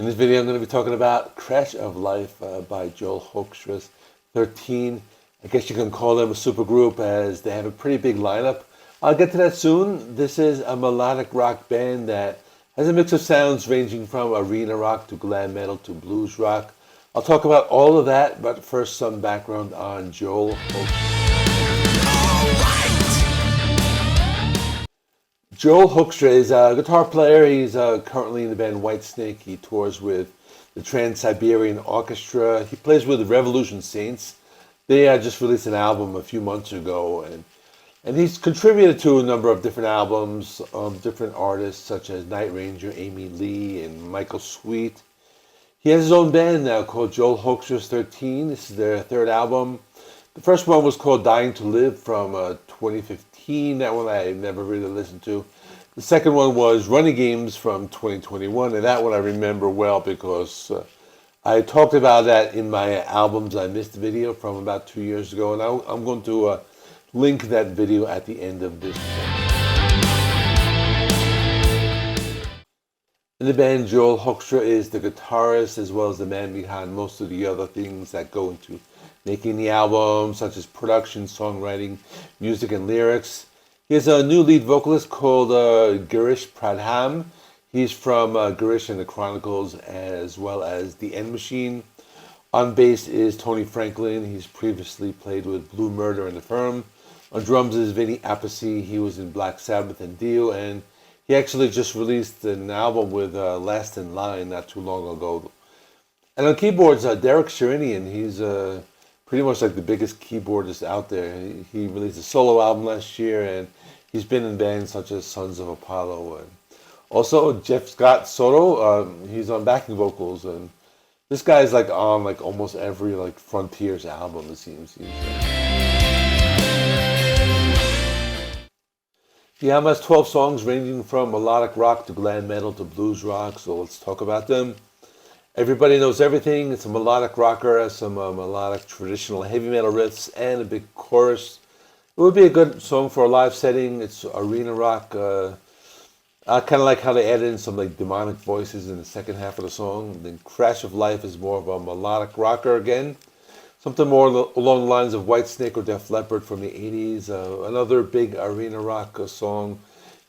this video I'm going to be talking about Crash of Life by Joel Hoekstra's 13. I guess you can call them a supergroup as they have a pretty big lineup. I'll get to that soon. This is a melodic rock band that has a mix of sounds ranging from arena rock to glam metal to blues rock. I'll talk about all of that, but first some background on Joel Hoekstra. Joel Hoekstra is a guitar player. He's currently in the band Whitesnake. He tours with the Trans-Siberian Orchestra. He plays with Revolution Saints. They just released an album a few months ago, and he's contributed to a number of different albums of different artists such as Night Ranger, Amy Lee, and Michael Sweet. He has his own band now called Joel Hoekstra's 13. This is their third album. The first one was called Dying to Live from 2015. That one I never really listened to. The second one was Running Games from 2021, and that one I remember well because I talked about that in my albums I missed video from about 2 years ago, and I'm going to link that video at the end of this one. In the band, Joel Hoekstra is the guitarist as well as the man behind most of the other things that go into making the album, such as production, songwriting, music, and lyrics. He has a new lead vocalist called Girish Pradhan. He's from Girish and the Chronicles as well as The End Machine. On bass is Tony Franklin. He's previously played with Blue Murder and The Firm. On drums is Vinny Appice. He was in Black Sabbath and Dio, and he actually just released an album with Last in Line not too long ago. And on keyboards, Derek Sherinian. He's pretty much like the biggest keyboardist out there. He released a solo album last year, and he's been in bands such as Sons of Apollo. And also, Jeff Scott Soto, he's on backing vocals, and this guy's like on like almost every like Frontiers album, it seems. The album has 12 songs ranging from melodic rock to glam metal to blues rock, so let's talk about them. Everybody Knows Everything. It's a melodic rocker, has some melodic traditional heavy metal riffs and a big chorus. It would be a good song for a live setting. It's arena rock. Kind of like how they added in some like demonic voices in the second half of the song. Then Crash of Life is more of a melodic rocker again. Something more along the lines of Whitesnake or Def Leppard from the 80s. Another big arena rock song.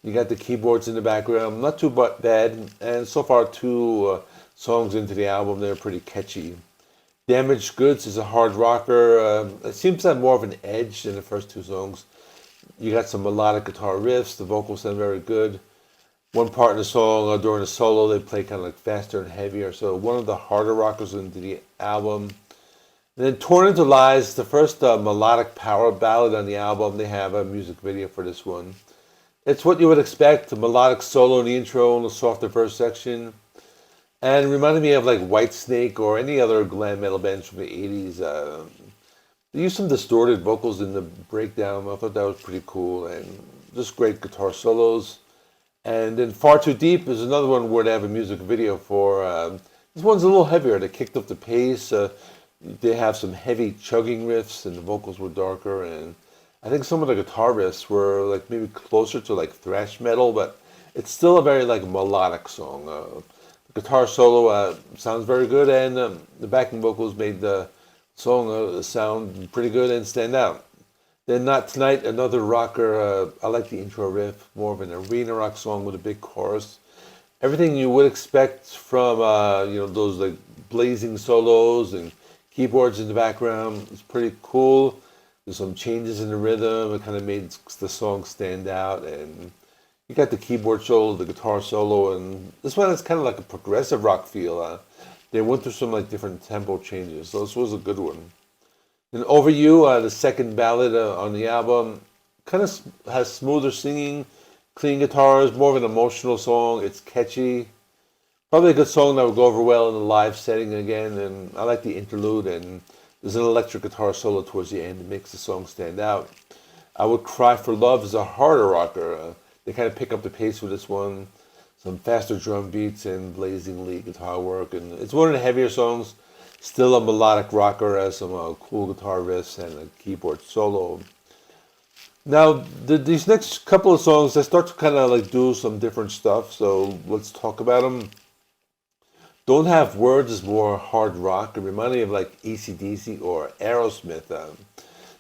You got the keyboards in the background. Not too bad. And so far, two songs into the album, they're pretty catchy. Damaged Goods is a hard rocker. It seems to have more of an edge than the first two songs. You got some melodic guitar riffs. The vocals sound very good. One part in the song, during the solo, they play kind of like faster and heavier. So one of the harder rockers into the album. And then Torn Into Lies, the first melodic power ballad on the album. They have a music video for this one. It's what you would expect, a melodic solo in the intro and a softer verse section. And it reminded me of like Whitesnake or any other glam metal bands from the 80s. They used some distorted vocals in the breakdown. I thought that was pretty cool. And just great guitar solos. And then Far Too Deep is another one where they have a music video for. This one's a little heavier. They kicked up the pace. They have some heavy chugging riffs and the vocals were darker. And I think some of the guitar riffs were like maybe closer to like thrash metal, but it's still a very like melodic song. The guitar solo sounds very good, and the backing vocals made the song sound pretty good and stand out. Then Not Tonight, another rocker. I like the intro riff, more of an arena rock song with a big chorus. Everything you would expect from those like blazing solos and keyboards in the background. It's pretty cool. There's some changes in the rhythm. It kind of made the song stand out, and you got the keyboard solo, the guitar solo, and this one has kind of like a progressive rock feel. They went through some like different tempo changes, so this was a good one. And Over You, the second ballad on the album, kind of has smoother singing, clean guitars, more of an emotional song. It's catchy. Probably a good song that would go over well in a live setting again, and I like the interlude, and there's an electric guitar solo towards the end that makes the song stand out. I Would Cry for Love is a harder rocker. They kind of pick up the pace with this one. Some faster drum beats and blazing lead guitar work. And it's one of the heavier songs. Still a melodic rocker, has some cool guitar riffs and a keyboard solo. Now, these next couple of songs, they start to kind of like do some different stuff. So let's talk about them. Don't Have Words is more hard rock. It reminded me of like AC/DC or Aerosmith.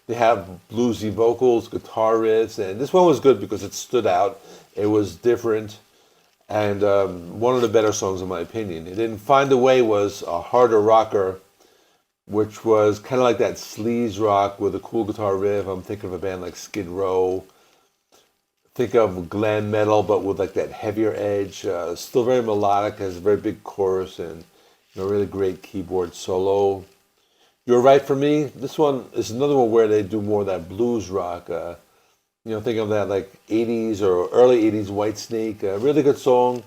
They have bluesy vocals, guitar riffs, and this one was good because it stood out. It was different, and one of the better songs in my opinion. It didn't Find a Way was a harder rocker, which was kind of like that sleaze rock with a cool guitar riff. I'm thinking of a band like Skid Row. Think of glam metal, but with like that heavier edge. Still very melodic, has a very big chorus, and really great keyboard solo. You're Right for Me. This one is another one where they do more of that blues rock. Think of that like 80s or early 80s Whitesnake. Really good song.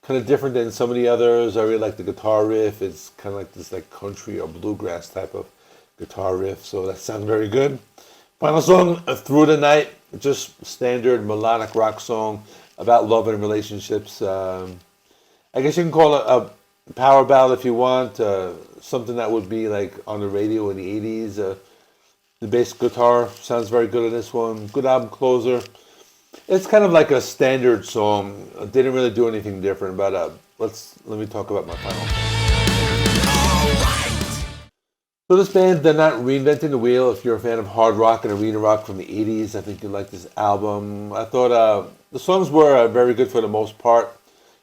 Kind of different than some of the others. I really like the guitar riff. It's kind of like this like country or bluegrass type of guitar riff. So that sounds very good. Final song, Through the Night. Just standard melodic rock song about love and relationships. I guess you can call it a power ballad if you want. Something that would be like on the radio in the 80s. The bass guitar sounds very good in this one. Good album closer. It's kind of like a standard song. Didn't really do anything different, but let me talk about my final. So this band, they're not reinventing the wheel. If you're a fan of hard rock and arena rock from the 80s, I think you'd like this album. I thought the songs were very good for the most part.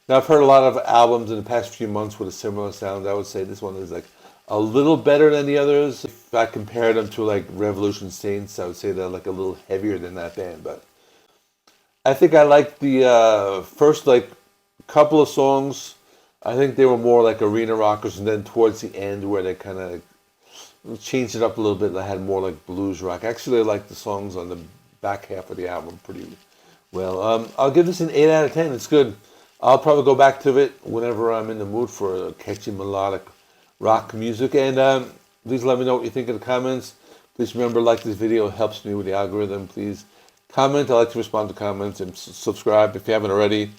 Now, I've heard a lot of albums in the past few months with a similar sound. I would say this one is like a little better than the others. If I compare them to like Revolution Saints, I would say they're like a little heavier than that band. But I think I liked the first like couple of songs. I think they were more like arena rockers, and then towards the end where they kind of changed it up a little bit. I had more like blues rock. Actually, I like the songs on the back half of the album pretty well. I'll give this an 8 out of 10. It's good. I'll probably go back to it whenever I'm in the mood for catchy melodic rock music. And please let me know what you think in the comments. Please remember, like this video. It helps me with the algorithm. Please comment. I like to respond to comments, and subscribe if you haven't already.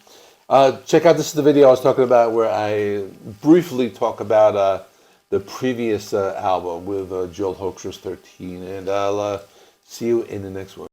Check out, this is the video I was talking about where I briefly talk about the previous album with Joel Hoekstra 13, and I'll see you in the next one.